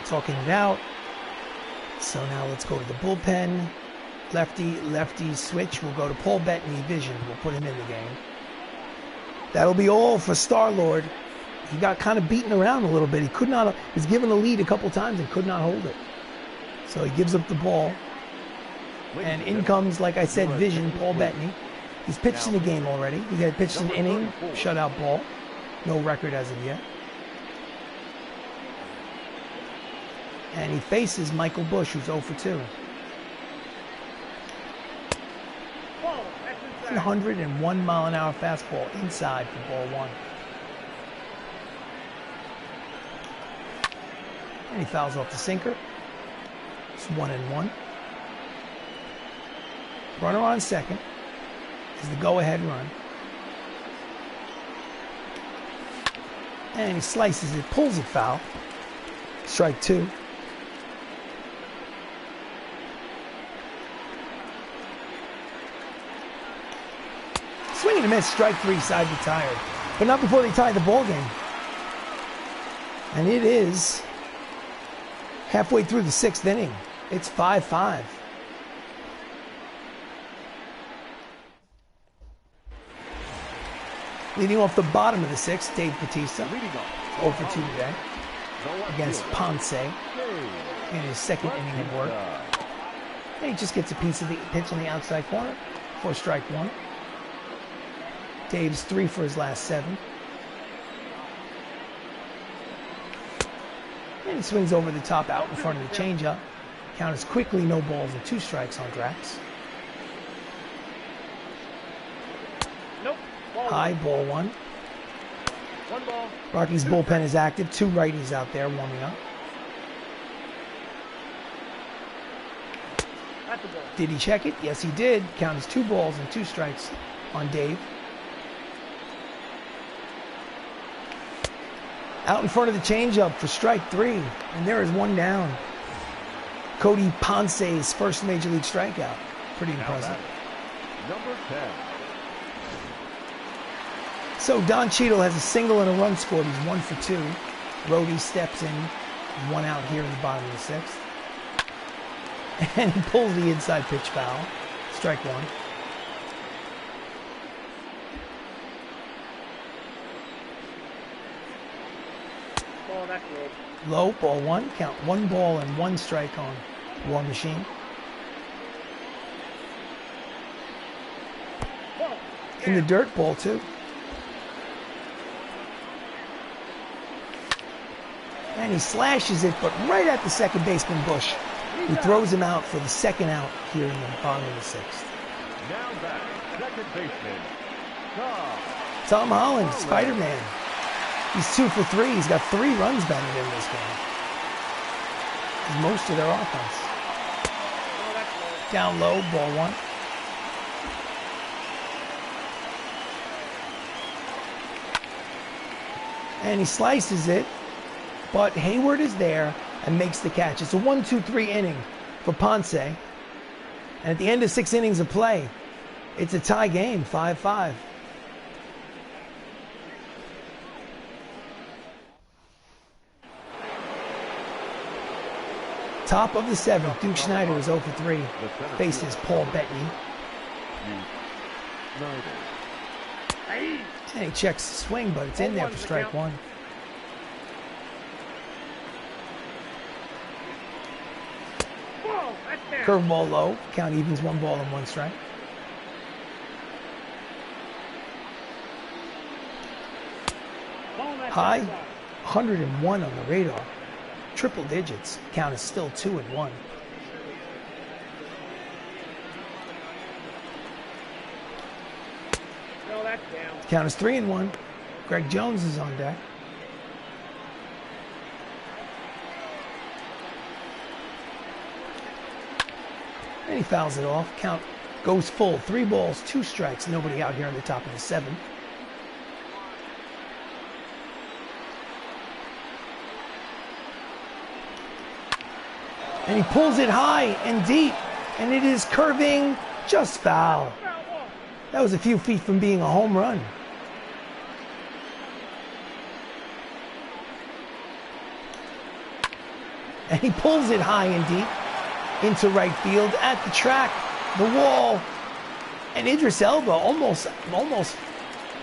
Talking it out. So now let's go to the bullpen. Lefty switch will go to Paul Bettany. Vision. We'll put him in the game. That'll be all for Star-Lord. He got kind of beaten around a little bit. He was given a lead a couple times and could not hold it. So he gives up the ball. And in comes, like I said, Vision, Paul Bettany. He's pitched in the game already. He had pitched an inning, shutout ball. No record as of yet. And he faces Michael Bush, who's 0 for 2. 101 mile an hour fastball inside for ball 1. And he fouls off the sinker. It's 1-1. Runner on second is the go-ahead run. And he slices it, pulls it foul. Strike 2. Swing and a miss, strike 3, side retired. But not before they tie the ball game. And it is halfway through the 6th inning. It's 5-5. Leading off the bottom of the 6th, Dave Batista, 0 for 2 today, against Ponce in his 2nd inning of work. And he just gets a piece of the pitch in the outside corner for strike 1. Dave's 3 for his last 7. And he swings over the top out in front of the changeup. Count is quickly no balls and 2 strikes on Drax. Nope. High, ball 1. 1 ball. Rockies bullpen is active. 2 righties out there warming up. At the ball. Did he check it? Yes, he did. Count is 2 balls and 2 strikes on Dave. Out in front of the changeup for strike 3. And there is 1 down. Cody Ponce's first major league strikeout. Pretty impressive. Number 10. So Don Cheadle has a single and a run scored. He's 1 for 2. Rhodey steps in. 1 out here in the bottom of the 6th. And he pulls the inside pitch foul. Strike 1. Ball, that's low. Low, ball 1. Count 1 ball and 1 strike on War Machine. Ball. In the dirt, ball 2. And he slashes it, but right at the second baseman Bush, who throws him out for the 2nd out here in the bottom of the 6th. Now back, second baseman, Tom Holland, Spider-Man. He's 2 for 3. He's got 3 runs batted in this game. Most of their offense. Down low, ball 1. And he slices it, but Hayward is there and makes the catch. It's a 1-2-3 inning for Ponce. And at the end of 6 innings of play, it's a tie game, 5-5. Top of the 7th, Duke Schneider is 0 for 3. Faces Paul Bettany. And he checks the swing, but it's in there for strike 1. Curveball low. Count evens 1 ball and 1 strike. High, 101 on the radar. Triple digits. Count is still 2-1. No, that's down. Count is 3-1. Greg Jones is on deck. And he fouls it off. Count goes full. 3 balls, 2 strikes. Nobody out here on the top of the 7th. And he pulls it high and deep. And it is curving just foul. That was a few feet from being a home run. And he pulls it high and deep into right field at the track. The wall. And Idris Elba almost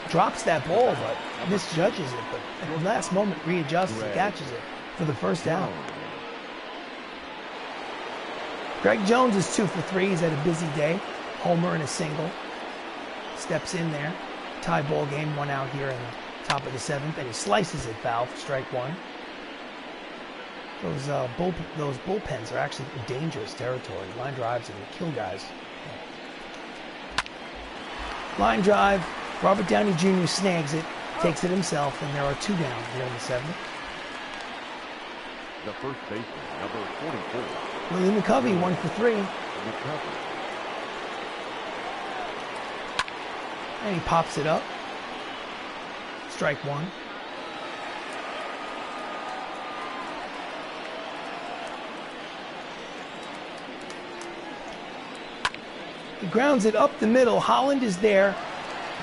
drops that ball, but misjudges it. But at the last moment, readjusts and catches it for the first out. Greg Jones is 2 for 3. He's had a busy day. Homer and a single. Steps in there. Tie ball game, 1 out here in the top of the 7th. And he slices it foul for strike 1. Those bullpens are actually dangerous territory. Line drives and kill guys. Line drive. Robert Downey Jr. snags it, takes it himself, and there are 2 down here in the 7th. The first baseman, number 44. Willie McCovey, 1 for 3. And he pops it up. Strike 1. He grounds it up the middle. Holland is there.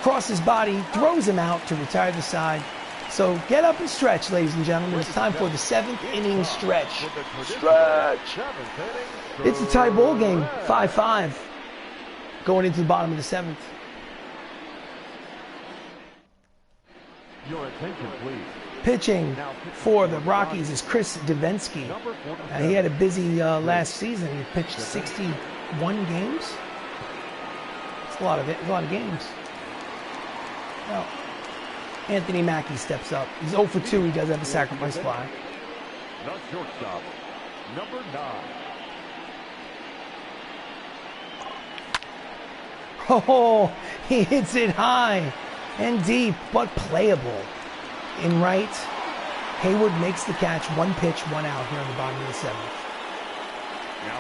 Across his body, throws him out to retire the side. So get up and stretch, ladies and gentlemen. It's time for the 7th inning stretch. Stretch! It's a tie ball game, 5-5. Going into the bottom of the 7th. Your attention, please. Pitching for the Rockies is Chris Davinsky. He had a busy last season. He pitched 61 games. It's a lot of games. Well, Anthony Mackie steps up. He's 0 for 2. He does have a sacrifice fly. The shortstop, number 9. Oh, he hits it high and deep, but playable. In right, Hayward makes the catch. 1 pitch, 1 out here in the bottom of the 7th.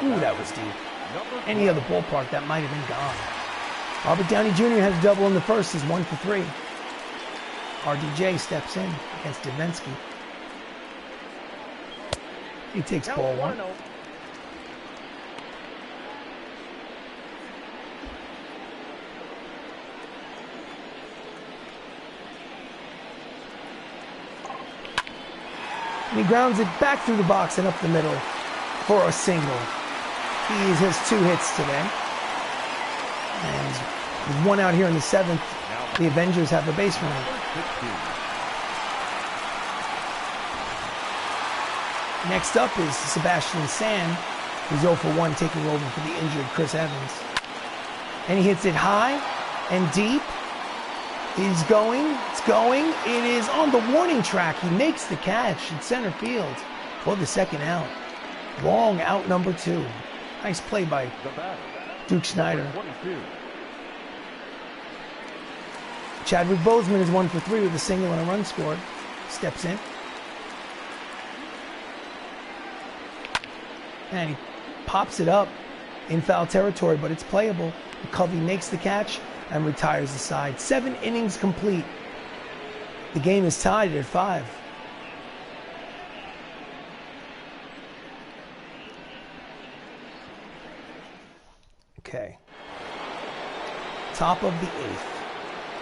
Ooh, that was deep. Any other ballpark, that might have been gone. Robert Downey Jr. has a double in the first. He's 1 for 3. RDJ steps in against Davinsky. He takes ball 1. And he grounds it back through the box and up the middle for a single. He has 2 hits today. And with 1 out here in the 7th, the Avengers have a base runner. Next up is Sebastian San, who's 0 for 1, taking over for the injured Chris Evans. And he hits it high and deep. It's going. It is on the warning track. He makes the catch in center field for the 2nd out. Long out number 2. Nice play by Duke Schneider. Chadwick Boseman is 1 for 3 with a single and a run scored. Steps in. And he pops it up in foul territory, but it's playable. McCovey makes the catch and retires the side. 7 innings complete. The game is tied at 5. Okay. Top of the 8th.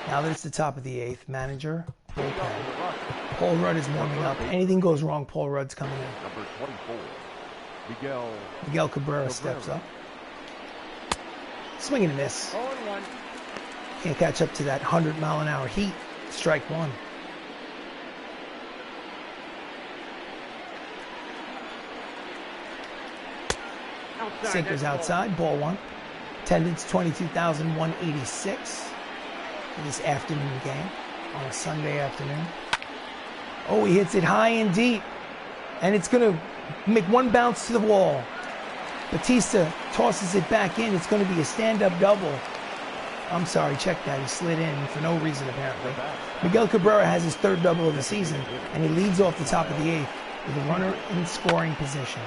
Now that it's the top of the 8th, manager, bullpen. Paul Rudd is warming up. Anything goes wrong, Paul Rudd's coming in. Number 24, Miguel Cabrera steps up. Swing and a miss. Can't catch up to that 100-mile-an-hour heat. Strike 1. Sinker's outside, ball 1. Attendance 22,186 for this afternoon game on a Sunday afternoon. Oh, he hits it high and deep, and it's going to make 1 bounce to the wall. Batista tosses it back in. It's going to be a stand-up double. I'm sorry, check that. He slid in for no reason, apparently. Miguel Cabrera has his 3rd double of the season, and he leads off the top of the 8th with a runner in scoring position.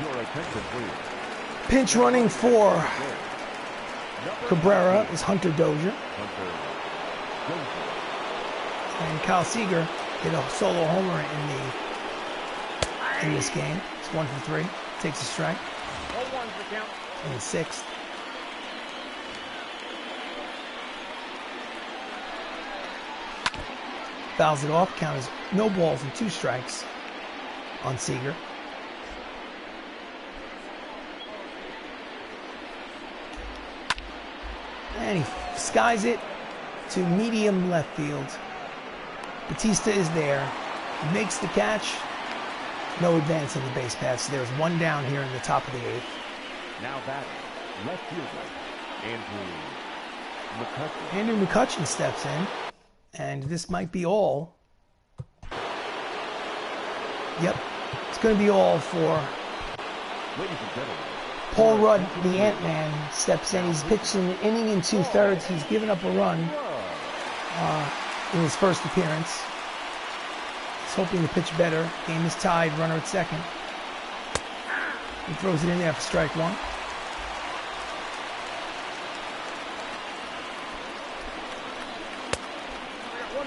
Your attention, please. Pinch running for Cabrera is Hunter Dozier. And Kyle Seager hit a solo homer in this game. It's 1 for 3. Takes a strike. In the 6th. Fouls it off. Count is no balls and 2 strikes on Seager. And he skies it to medium left field. Batista is there. He makes the catch. No advance on the base pass. There's one down here in the top of the 8th. Now batting, left fielder, Andrew McCutcheon steps in. And this might be all. Yep. It's going to be all for Ladies and gentlemen, Paul Rudd, the Ant-Man, steps in. He's pitched an inning and 2/3. He's given up a run in his first appearance. He's hoping to pitch better. Game is tied. Runner at second. He throws it in there for strike 1.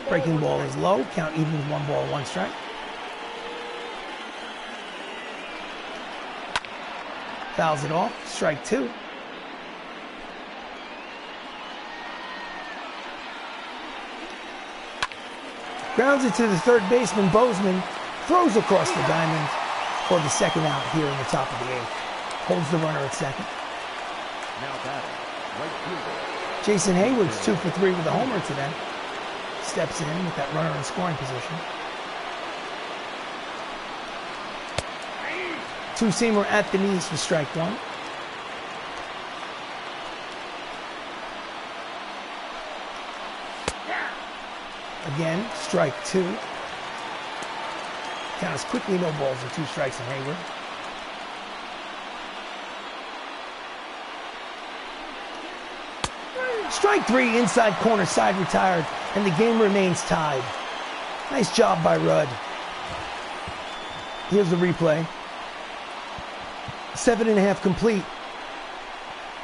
Breaking ball is low. Count even with 1 ball, 1 strike. Fouls it off. Strike 2. Grounds it to the third baseman. Bozeman throws across the diamond for the second out here in the top of the 8th. Holds the runner at second. now batting, right fielder. Jason Hayward's 2 for 3 with a homer today. Steps in with that runner in scoring position. Two-seamer at the knees for strike 1. Again, strike 2. Count is quickly no balls and 2 strikes on Hayward. Strike 3, inside corner, side retired, and the game remains tied. Nice job by Rudd. Here's the replay. 7.5 complete.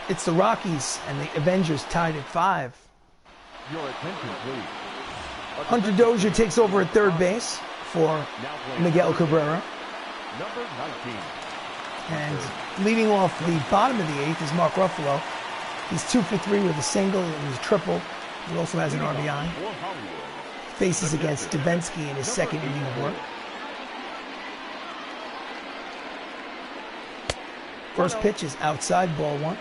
It's the Rockies and the Avengers tied at 5. Your attention, please. Hunter Dozier takes over at third base for Miguel Cabrera. Number 19. And leading off the bottom of the 8th is Mark Ruffalo. He's 2 for 3 with a single and a triple. He also has an RBI. Faces against Davinsky in his second inning of work. First pitch is outside, ball 1.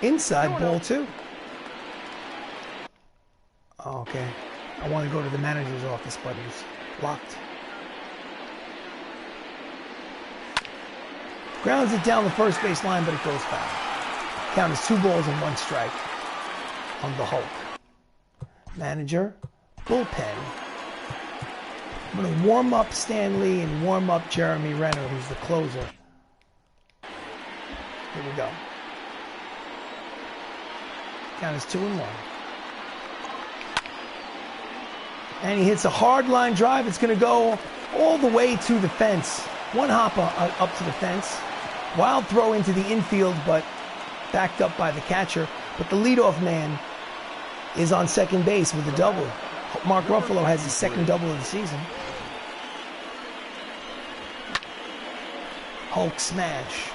Inside, ball 2. Okay. I want to go to the manager's office, but he's locked. Grounds it down the first base line, but it goes foul. Count is 2 balls and 1 strike on the Hulk. Manager, bullpen. I'm going to warm up Stanley and warm up Jeremy Renner, who's the closer. Here we go. Count is 2-1. And he hits a hard line drive. It's going to go all the way to the fence. One hop up to the fence. Wild throw into the infield, but backed up by the catcher. But the leadoff man is on second base with a double. Mark Ruffalo has his second double of the season. Hulk smash.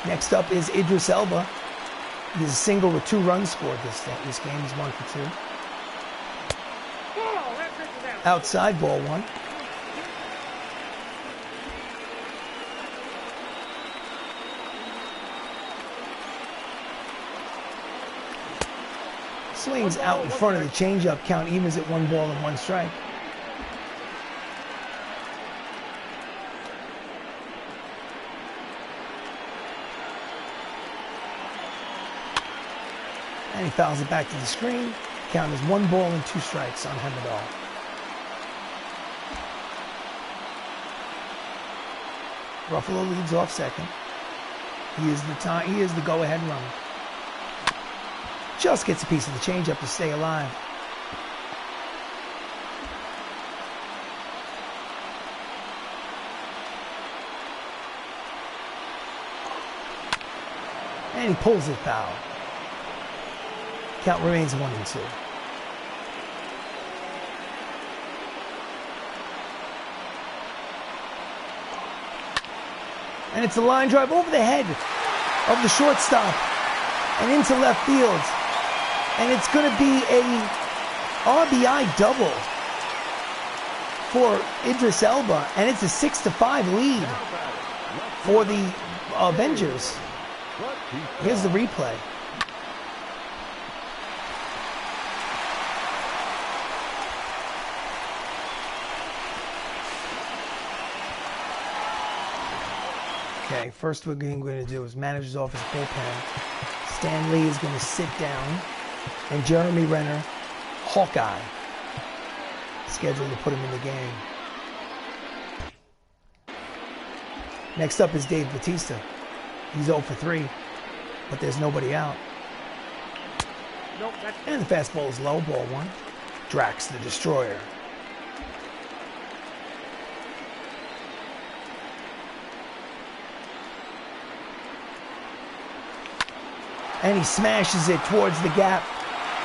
Next up is Idris Elba. He has a single with 2 runs scored this game. He's 1 for 2. Outside, ball 1. Swings out in front of the changeup. Count evens at 1 ball and 1 strike. And he fouls it back to the screen. Count is 1 ball and 2 strikes on Hemidall. Ruffalo leads off second. He is the go-ahead runner. Just gets a piece of the changeup to stay alive. And he pulls it foul. Count remains 1-2. And it's a line drive over the head of the shortstop and into left field. And it's going to be a RBI double for Idris Elba. And it's a 6-5 lead for the Avengers. Here's the replay. Okay, first thing we're going to do is manager's office bullpen. Stan Lee is going to sit down, and Jeremy Renner, Hawkeye, scheduled to put him in the game. Next up is Dave Batista. He's 0 for 3, but there's nobody out. Nope, and the fastball is low, ball 1. Drax, the Destroyer. And he smashes it towards the gap.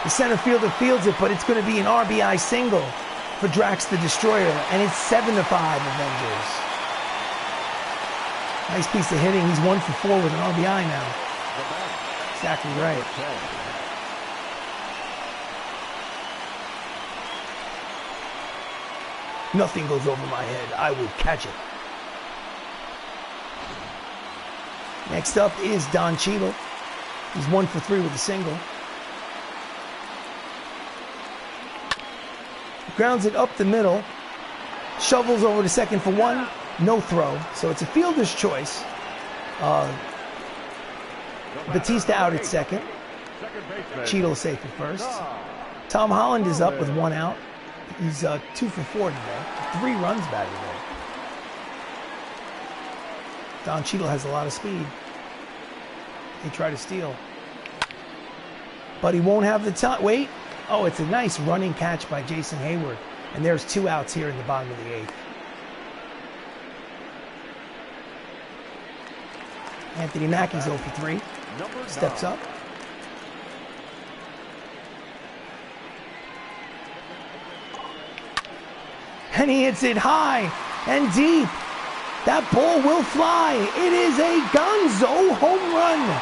The center fielder fields it, but it's going to be an RBI single for Drax the Destroyer. And it's 7-5 Avengers. Nice piece of hitting. He's 1 for 4 with an RBI now. Exactly right. Nothing goes over my head. I will catch it. Next up is Don Cheadle. He's 1 for 3 with a single. Grounds it up the middle. Shovels over to second for 1. No throw. So it's a fielder's choice. Batista out at second. Cheadle safe at first. Tom Holland is up with 1 out. He's 2 for 4 today. 3 runs batted today. Don Cheadle has a lot of speed. He tried to steal. But he won't have the time. Wait. Oh, it's a nice running catch by Jason Hayward. And there's 2 outs here in the bottom of the 8th. Anthony Mackie's 0 for 3. Steps up. And he hits it high and deep. That ball will fly. It is a gonzo home run.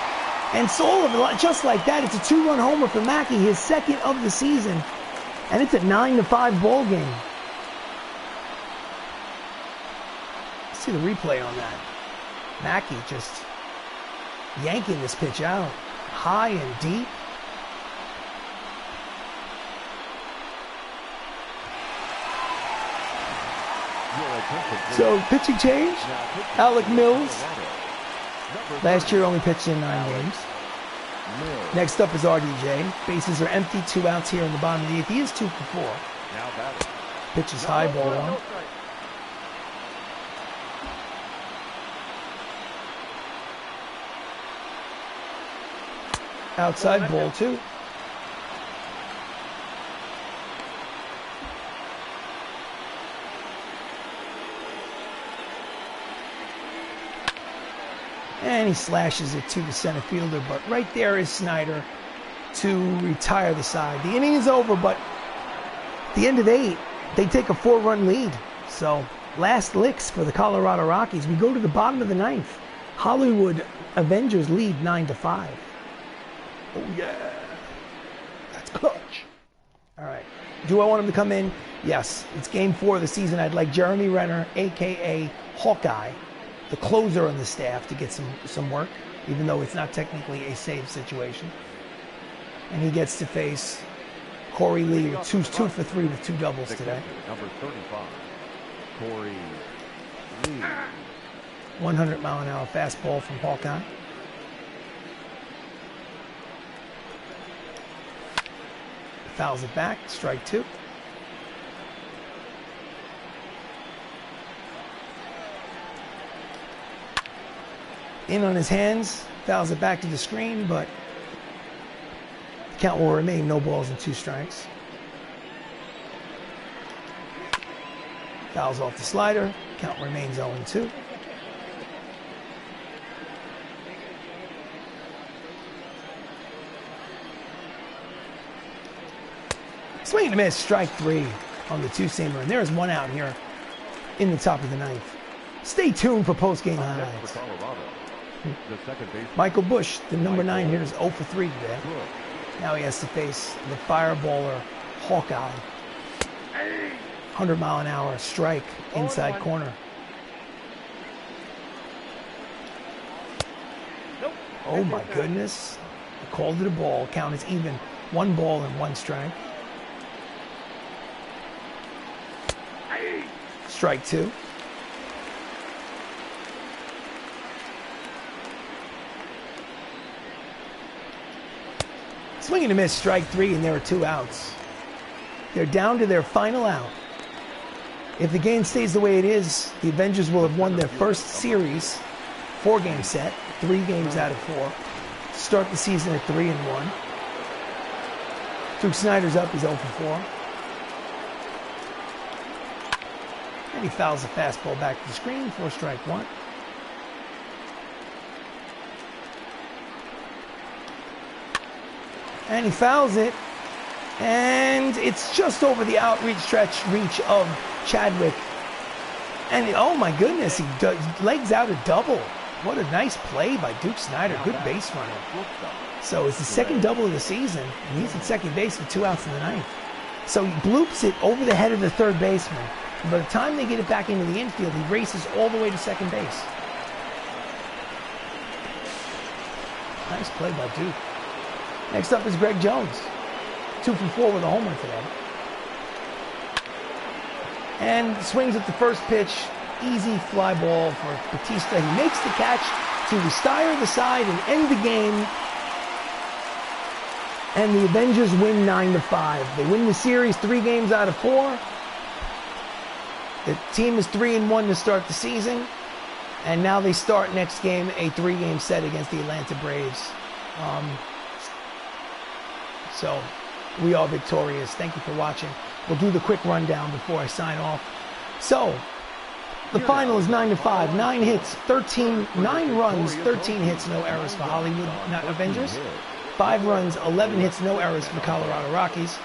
And so, just like that, it's a 2-run homer for Mackie, his 2nd of the season. And it's a 9-5 ball game. Let's see the replay on that. Mackie just yanking this pitch out. High and deep. So, pitching change. Alec Mills. Last year only pitched in 9 games. Next up is RDJ. Bases are empty. 2 outs here in the bottom of the 8th. He is 2 for 4. Pitches high, ball 1. Outside, ball 2. And he slashes it to the center fielder, but right there is Snyder to retire the side. The inning is over, but at the end of 8, they take a 4-run lead. So last licks for the Colorado Rockies. We go to the bottom of the 9th. Hollywood Avengers lead 9-5. Oh yeah, that's clutch. All right, do I want him to come in? Yes, it's game 4 of the season. I'd like Jeremy Renner, a.k.a. Hawkeye, the closer on the staff, to get some work, even though it's not technically a save situation. And he gets to face Corey Lee, who's 2 for 3 with 2 doubles today. Number 35, Corey Lee. 100-mile-an-hour fastball from Hawkeye. Fouls it back, strike 2. In on his hands, fouls it back to the screen, but the count will remain no balls and 2 strikes. Fouls off the slider, count remains 0-2. Swing and a miss, strike 3 on the 2-seamer, and there's 1 out here in the top of the 9th. Stay tuned for post-game highlights. The second baseman. Michael Bush, the number 9 hitter, is 0 for 3 today. Now he has to face the fireballer Hawkeye. 100-mile-an-hour strike inside corner. Nope. Oh my goodness. They called it a ball. Count is even. 1 ball and 1 strike. Strike 2. Swing and a miss, strike 3, and there are 2 outs. They're down to their final out. If the game stays the way it is, the Avengers will have won their first series, 4-game set, 3 games out of 4. Start the season at 3-1. Duke Snider's up, he's 0 for 4. And he fouls the fastball back to the screen for strike 1. And he fouls it. And it's just over the outreach stretch reach of Chadwick. And oh my goodness, he legs out a double. What a nice play by Duke Snider. Good base runner. So it's the second double of the season, and he's at second base with 2 outs in the 9th. So he bloops it over the head of the third baseman. And by the time they get it back into the infield, he races all the way to second base. Nice play by Duke. Next up is Greg Jones. 2 for 4 with a homer today. And swings at the first pitch. Easy fly ball for Batista. He makes the catch to retire the side and end the game. And the Avengers win 9-5. They win the series 3 games out of 4. The team is 3-1 to start the season. And now they start next game a 3-game set against the Atlanta Braves. So we are victorious. Thank you for watching. We'll do the quick rundown before I sign off. So the final is 9-5. 9 hits, 9 runs, 13 hits, no errors for Hollywood Avengers. 5 runs, 11 hits, no errors for the Colorado Rockies.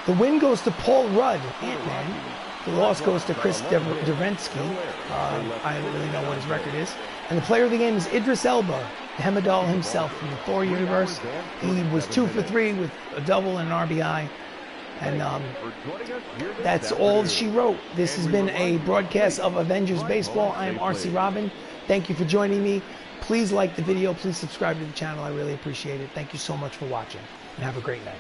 The win goes to Paul Rudd, Ant-Man. The loss goes to Chris Derevensky. I don't really know what his record is. And the player of the game is Idris Elba, Hemidall himself from the Thor universe. He was 2 for 3 with a double and an RBI. And that's all she wrote. This has been a broadcast of Avengers Baseball. I am RC Robbin. Thank you for joining me. Please like the video. Please subscribe to the channel. I really appreciate it. Thank you so much for watching. And have a great night.